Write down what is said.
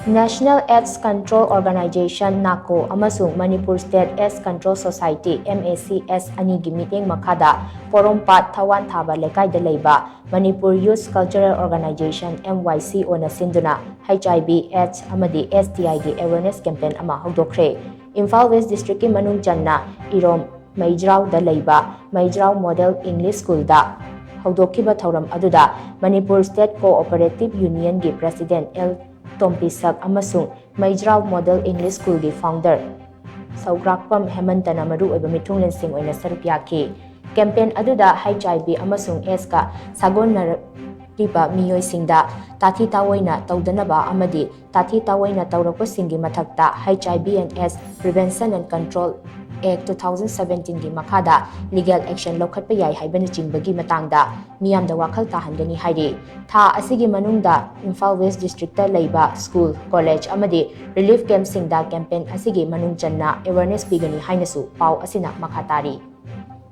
National AIDS Control Organization NACO amasung Manipur State AIDS Control Society MACS ANIGI MITYENG MAKHADA POROMPAT THAWANTHABA LEIKAI LEIBA Manipur Youth Cultural Organization MYCO na SHINDUNA HIV AIDS Amadi Sti gi awareness campaign ama Houdokhre Imphal West District ki manung channa Irom Maidraw da LEIBA Maidraw Model English School da Houdokhriba thauram aduda Manipur State Cooperative Union gi President TOMTV amasung Maidraw Model English School gi founder Saugrakpam Hemantana maru oiba mitunglen oina saruk yaki campaign aduda HIV amasung AIDS ka sagonariba miyoi singda tathi tawoina taudanaba amadi tathi tawoina taurakpasingi mathakta HIV and AIDS Prevention and Control Act 2017 gi makhada legal action lokhatpa yai haibana chingbagi matangda miyamda wakhal tahangani hairi tha asigi manungda Imphal West District ta leiba school college amadi relief camp singda campaign asigi manung channa awareness pigani hainasu pau asina makhatari